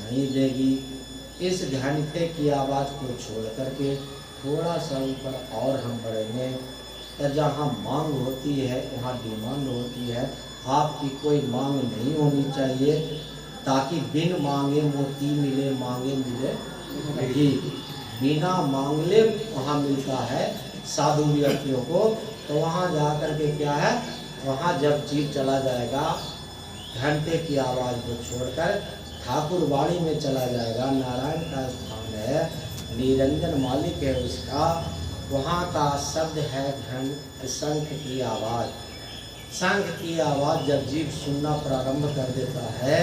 सुनाई देगी। इस घंटे की आवाज़ को छोड़ करके थोड़ा सा ऊपर और हम बढ़ेंगे तो जहाँ मांग होती है वहाँ डिमांड होती है। आपकी कोई मांग नहीं होनी चाहिए, ताकि बिन मांगे मोती मिले, मांगे मिले नहीं। बिना मांगले वहाँ मिलता है साधु व्यक्तियों को। तो वहाँ जा कर के क्या है, वहाँ जब जीव चला जाएगा घंटे की आवाज़ को छोड़कर ठाकुर वाणी में चला जाएगा, नारायण का स्थान है, निरंजन मालिक है उसका, वहाँ का शब्द है शंख की आवाज़। शंख की आवाज़ जब जीव सुनना प्रारंभ कर देता है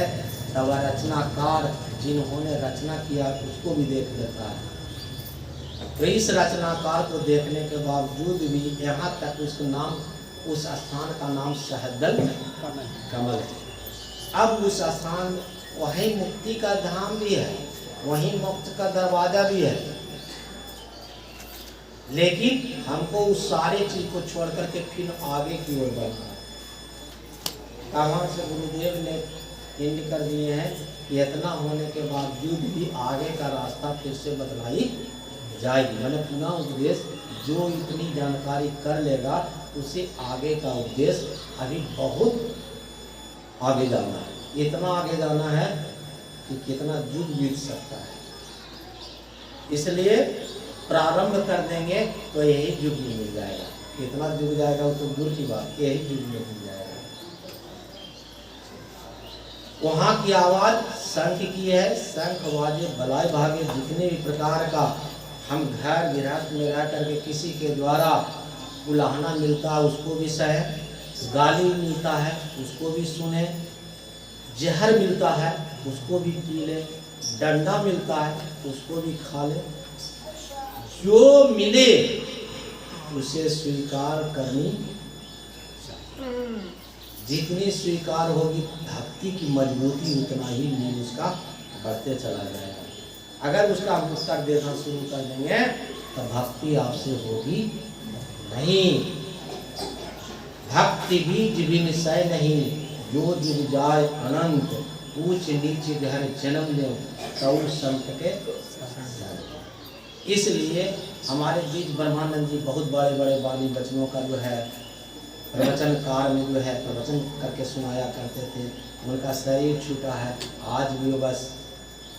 तब रचनाकार जिन्होंने रचना किया उसको भी देख लेता है। तो इस रचनाकार को देखने के बावजूद भी यहाँ तक उसका नाम, उस स्थान का नाम सहगल कमल है। अब उस स्थान वहीं मुक्ति का धाम भी है, वहीं मोक्ष का दरवाजा भी है, लेकिन हमको उस सारे चीज को छोड़ करके फिर आगे की ओर बढ़ना है। कहाँ से गुरुदेव ने इंड कर दिए हैं कि इतना होने के बावजूद भी आगे का रास्ता फिर से बदलाई जाएगी। मैंने पुनः उपदेश, जो इतनी जानकारी कर लेगा उसे आगे का उपदेश अभी बहुत आगे जाना है। इतना आगे जाना है कि कितना युग बीत सकता है, इसलिए प्रारंभ कर देंगे तो यही युग में मिल जाएगा। कितना युग जाएगा वो तो दूर की बात, यही युग में मिल जाएगा। वहाँ की आवाज शंख की है। शंख बाजे बलाय भागे, जितने भी प्रकार का हम घर गृहस्थ में रह करके किसी के द्वारा उलाहना मिलता है उसको भी सहे, गाली मिलता है उसको भी सुने, जहर मिलता है उसको भी पी ले, डंडा मिलता है उसको भी खा ले, जो मिले उसे स्वीकार करनी। जितनी स्वीकार होगी भक्ति की मजबूती उतना ही नींव उसका बढ़ते चला जाएगा। अगर उसका हम उत्तर देना शुरू कर देंगे तो भक्ति आपसे होगी नहीं। भक्ति बीज विनिशय नहीं, जो जुग जाए अनंत, ऊंच नीच घर जन्म ले तो संत के। इसलिए हमारे बीच ब्रह्मानंद जी बहुत बड़े बड़े वाणी वचनों का जो है प्रवचनकार में जो है प्रवचन करके सुनाया करते थे। उनका शरीर छूटा है, आज भी वो बस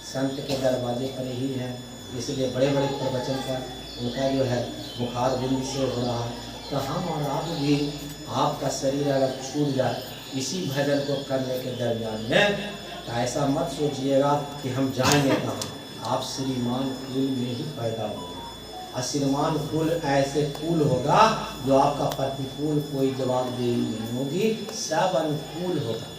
संत के दरवाजे पर ही है, इसलिए बड़े बड़े प्रवचन कर उनका जो है मुखार बिंद से हो रहा है। तो हम और आप भी, आपका शरीर अगर छूट जाए इसी भजन को करने के दरमियान में, तो ऐसा मत सोचिएगा कि हम जाएंगे कहाँ। आप श्रीमान कुल में ही पैदा होंगे, और श्रीमान कुल ऐसे कुल होगा जो आपका प्रतिकूल कोई जवाबदेही नहीं होगी, सब अनुकूल होगा।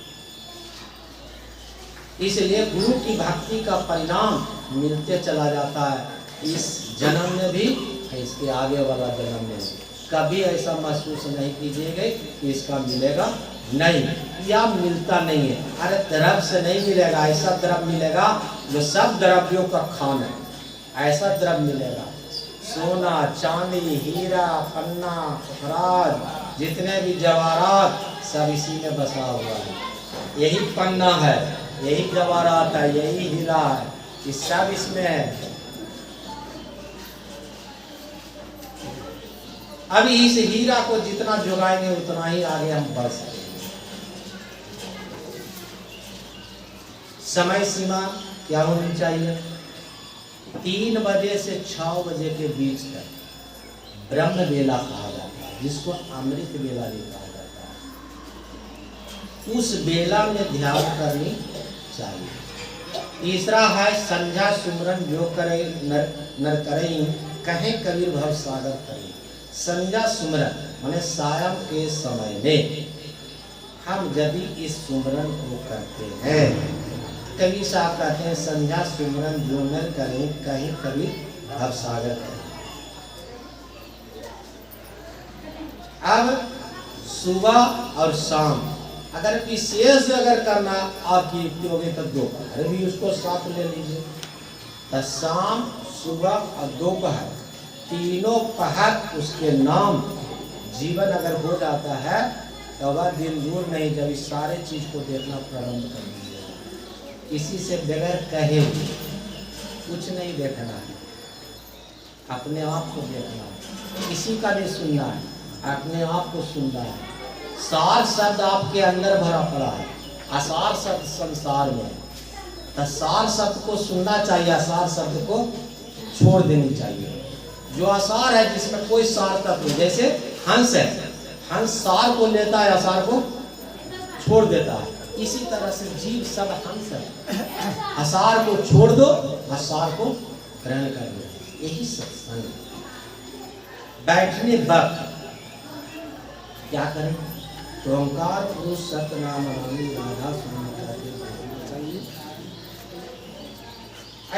इसलिए गुरु की भक्ति का परिणाम मिलते चला जाता है, इस जन्म में भी, इसके आगे वाला जन्म में भी। कभी ऐसा महसूस नहीं कीजिएगा कि इसका मिलेगा नहीं या मिलता नहीं है। अरे द्रव्य से नहीं मिलेगा, ऐसा द्रव्य मिलेगा जो सब द्रव्यों का खान है, ऐसा द्रव्य मिलेगा। सोना चांदी हीरा पन्ना खराज जितने भी जवाहरात सब इसी में बसा हुआ है। यही पन्ना है, यही जवाहरात है, यही हीरा है, ये सब इसमें है। अभी इस हीरा को जितना जुगाएंगे उतना ही आगे हम बढ़ सकेंगे। समय सीमा क्या होनी चाहिए? 3 बजे से 6 बजे के बीच तक ब्रह्म बेला कहा जाता है, जिसको अमृत बेला भी कहा जाता है। उस बेला में ध्यान करनी चाहिए। तीसरा है संध्या सुमरन, जो करे नर करे कहे कबीर भव सागर करे। संध्या सुमरन माने सायं के समय में हम यदि इस सुमरन को करते हैं, कवि साहब कहते हैं संध्या सुमरन जो नर करें कहीं कभी भव सागर करें। अब सुबह और शाम अगर विशेष अगर करना आपकी युक्ति होगी तो दोपहर भी उसको साथ ले लीजिए। तो शाम सुबह और दोपहर तीनों पहर उसके नाम जीवन अगर हो जाता है तो वह दिन दूर नहीं जब इस सारे चीज को देखना प्रारंभ कर दीजिएगा। किसी से बगैर कहे हुए कुछ नहीं देखना है, अपने आप को देखना है, किसी का नहीं सुनना है, अपने आप को सुनना है। सार शब्द आपके अंदर भरा पड़ा है, असार शब्द संसार में, तो सार शब्द को सुनना चाहिए, असार शब्द को छोड़ देनी चाहिए। जो असार है जिसमें कोई सार तत्व, जैसे हंस है, हंस सार को लेता है, असार को छोड़ देता है। इसी तरह से जीव सब हंस है, असार को छोड़ दो, असार को ग्रहण कर लो, यही सत्संग। बैठने वक्त क्या करें? तो ओंकार पुरुष सतनाम रानी राधा स्वामी चाहिए,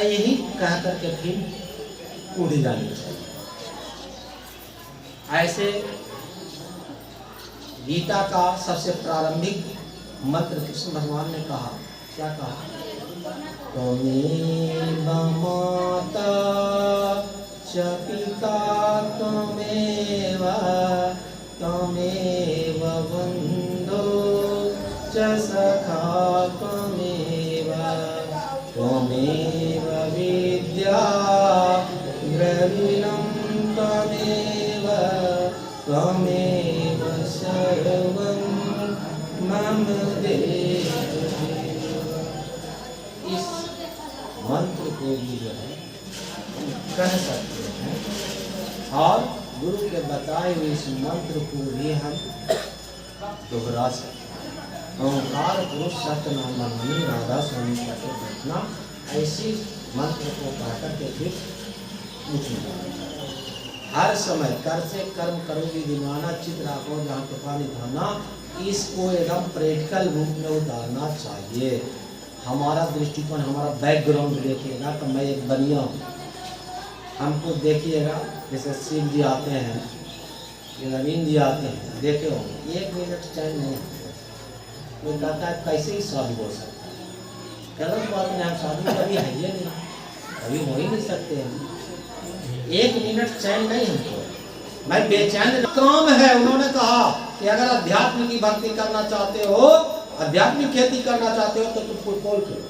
यही कह करके फिर उड़ जानी चाहिए। ऐसे गीता का सबसे प्रारंभिक मंत्र कृष्ण भगवान ने कहा, क्या कहा? त्वमेव माता च पिता त्वमेव त्वमेव बन्धो च सखा त्वमेव त्वमेव विद्या द्रविणं त्वमेव त्वमेव सर्वं मम देव। इस मंत्र को भी जो है कह सकते हैं, और गुरु के बताए हुए इस मंत्र को भी हम दोहरा सकते हैं। ओंकार पुरुष सतनाम रानी राधा स्वामी करके बैठना, ऐसी मंत्र को कहकर के फिर उठना। हर समय कर से कर्म करोगी दिवाना, चित राखो जहाँ तूफानी धाना, इसको एकदम प्रैक्टिकल रूप में उतारना चाहिए। हमारा दृष्टिकोण, हमारा बैकग्राउंड देखिएगा तो मैं एक बनिया हूँ, हमको देखिएगा जैसे शिव जी आते हैं, नवीन जी आते हैं, देखे होंगे 1 मिनट चैन नहीं होता। कोई कहता है कैसे ही शादी हो सकता है, गलत बात नहीं, हम शादी कभी है ये नहीं, कभी हो ही नहीं सकते हैं। 1 मिनट चैन नहीं हमको, मैं बेचैन। काम है, उन्होंने कहा कि अगर अध्यात्म की भक्ति करना चाहते हो, आध्यात्मिक खेती करना चाहते हो, तो तुम फुटबॉल खेलो,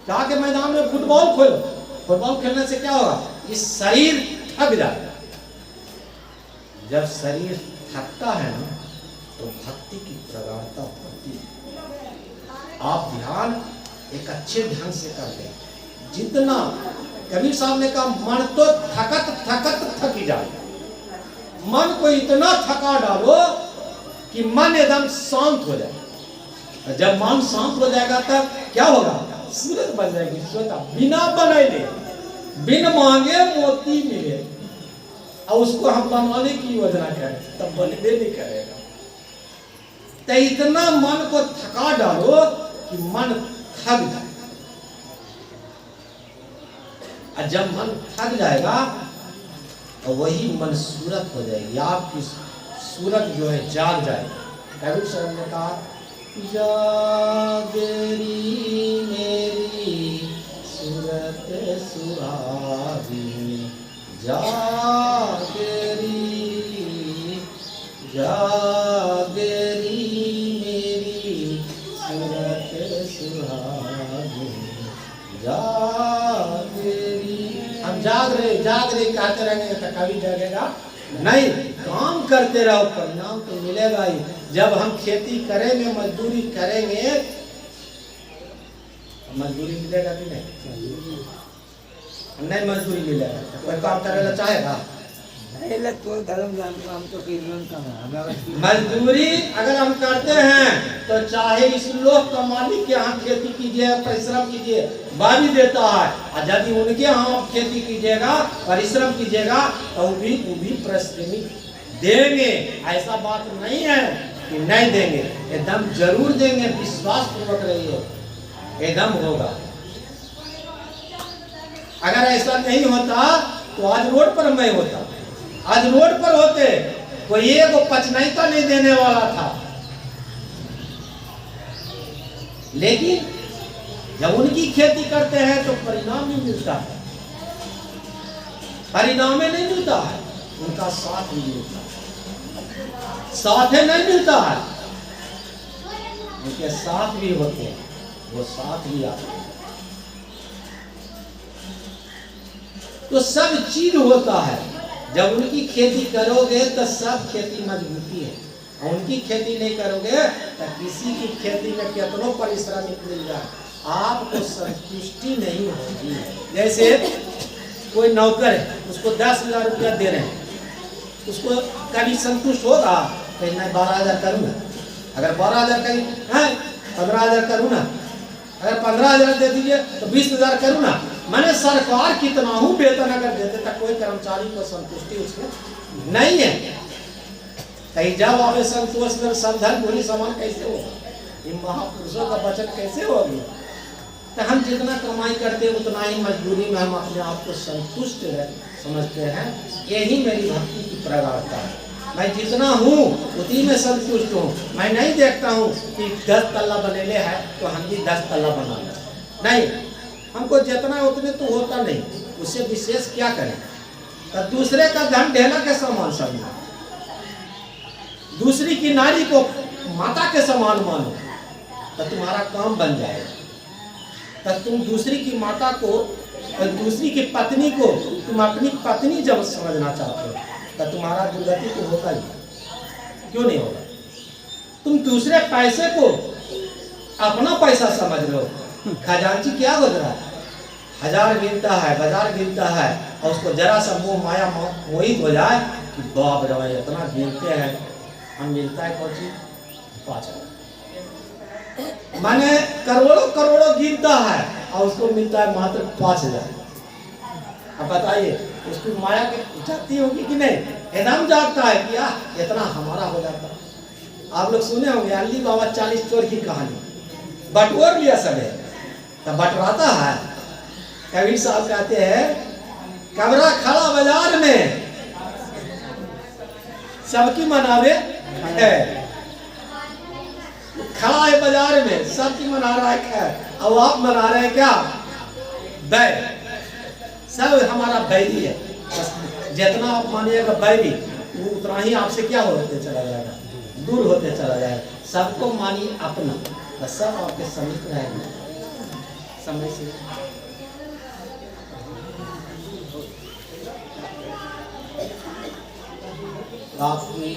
जाके मैदान में फुटबॉल खेलो। फुटबॉल खेलने से क्या होगा? इस शरीर थक जाएगा। जब शरीर थकता है ना, तो भक्ति की प्रगाढ़ता होती है। आप ध्यान एक अच्छे ढंग से कर ले, जितना कबीर साहब ने कहा, मन तो थकत थकत थक ही जाएगा। मन को इतना थका डालो कि मन एकदम शांत हो जाए। जब मन शांत हो जाएगा तब क्या होगा? सूरत बन जाएगी, श्रोता बिना बनाए ले, बिन मांगे मोती मिले। और उसको हम बनवाने की योजना करें तब बनबे नहीं करेगा। तो इतना मन को थका डालो कि मन थक जाए, और जब मन थक जाएगा तो वही मन सूरत हो जाएगी, आपकी सूरत जो है जाग जाएगी। कबीर साहब ने कहा, जागरी मेरी सूरत सुहागी, जागरी जागरी मेरी सूरत सुहागी, जागरी। हम जाग रहे कहते रहेंगे तो कभी जागेगा नहीं। काम करते रहो, परिणाम तो मिलेगा ही। जब हम खेती करेंगे, मजदूरी करेंगे, मजदूरी मिलेगा कि नहीं? नहीं मजदूरी मिलेगा, कोई काम करेगा चाहेगा? तो धर्म हम तो मजदूरी अगर हम करते हैं तो चाहे इस लोक का मालिक के यहाँ खेती कीजिए, परिश्रम कीजिए, बारी देता है। और यदि उनके यहाँ आप खेती कीजिएगा, परिश्रम कीजिएगा, तो वो भी परिश्रमी देंगे। ऐसा बात नहीं है कि नहीं देंगे, एकदम जरूर देंगे। विश्वास पूर्वक रहिए, एकदम होगा। अगर ऐसा नहीं होता तो आज रोड पर मैं होता, आज रोड पर होते, कोई एक पचनैता नहीं देने वाला था। लेकिन जब उनकी खेती करते हैं तो परिणाम नहीं मिलता है, परिणाम नहीं मिलता है, उनका साथ नहीं मिलता, साथ नहीं मिलता है, उनके साथ भी होते हैं। वो साथ भी आते हैं। तो सब चीज होता है। जब उनकी खेती करोगे तो सब खेती मजबूती है, और उनकी खेती नहीं करोगे तो किसी की खेती में कितनों परिश्रमिक मिल जाए, आपको संतुष्टि नहीं होगी। जैसे कोई नौकर है, उसको 10,000 रुपया दे रहे हैं, उसको कभी संतुष्ट होगा? कहीं मैं 12,000 करूँगा, अगर 12,000 कहीं है 15,000 करूँ ना, अगर 15,000 दे दीजिए तो 20,000 करूँ ना। मैंने सरकार कितना हूँ वेतन अगर देते तक कोई कर्मचारी को संतुष्टि उसमें नहीं है। कहीं जब आवे संतोष में संधन भूली समान कैसे होगा? इन महापुरुषों का वचन कैसे होगी? तो हम जितना कमाई करते हैं उतना ही मजदूरी में हम अपने आप को संतुष्ट समझते हैं। यही मेरी भक्ति की प्रगाढ़ता है। मैं जितना हूँ उतनी में संतुष्ट हूँ। मैं नहीं देखता हूँ कि 10 तल्ला बनेले है तो हम भी 10 तल्ला बना लें, नहीं। हमको जितना उतने तो होता नहीं, उससे विशेष क्या करें? तो दूसरे का धन ढेला के समान समझो, दूसरी की नारी को माता के समान मानो, तो तुम्हारा काम बन जाएगा। तो तुम दूसरी की माता को और दूसरी की पत्नी को तुम अपनी पत्नी जब समझना चाहते हो तो तुम्हारा दुर्गति तो होगा ही, क्यों नहीं होगा? तुम दूसरे पैसे को अपना पैसा समझ लो। खजांची क्या हो रहा है? 1000 गिनता है, बाजार गिनता है, और उसको जरा सा मोह माया मोहित हो जाए कि बाप रे इतना गिनते हैं, हम मिलता है कौन चीज? 5,000। माने करोड़ों करोड़ों गिनता है और उसको मिलता है मात्र 5,000। अब बताइए उसकी माया के जाती होगी कि नहीं? एकदम जागता है कि इतना हमारा हो जाता। आप लोग सुने होंगे अली बाबा 40 चोर की कहानी, बटोर लिया सब है तब बटवाता है। कबीर साहब कहते हैं कमरा खड़ा बाजार में सबकी मनावे है, खड़ा है बाजार में सबकी मना रहा है, अब आप मना रहे हैं क्या? बैर, सब हमारा बैरी है। जितना आप मानिएगा बैरी वो उतना ही आपसे क्या होते चला जाएगा, दूर होते चला जाएगा। सबको मानिए अपना, तो सब आपके समीप रहेंगे समय से। आपकी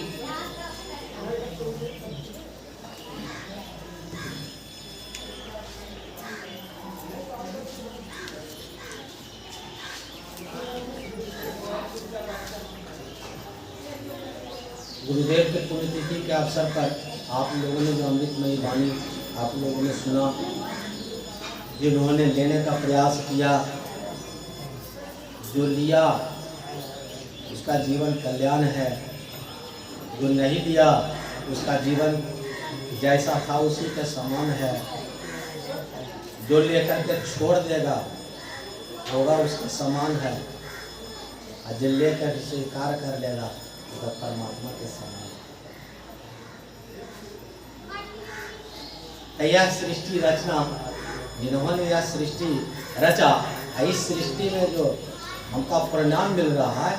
गुरुदेव के पुण्यतिथि के अवसर पर आप लोगों ने जो अमृतमयी वाणी आप लोगों ने सुना, जिन्होंने लेने का प्रयास किया, जो लिया उसका जीवन कल्याण है, जो नहीं लिया उसका जीवन जैसा था उसी के समान है। जो लेकर के छोड़ देगा होगा उसके समान है, और जो लेकर स्वीकार कर लेगा तो परमात्मा के समान है। यह सृष्टि रचना, जिन्होंने यह सृष्टि रचा, इस सृष्टि में जो हमका परिणाम मिल रहा है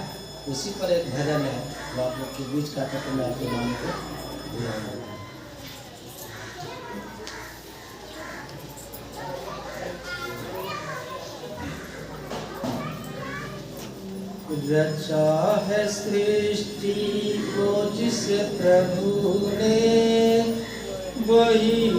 उसी पर एक भजन है जो आप लोग के बीच का तक मैं आपके नाम को रचा है सृष्टि को जिस प्रभु ने, वही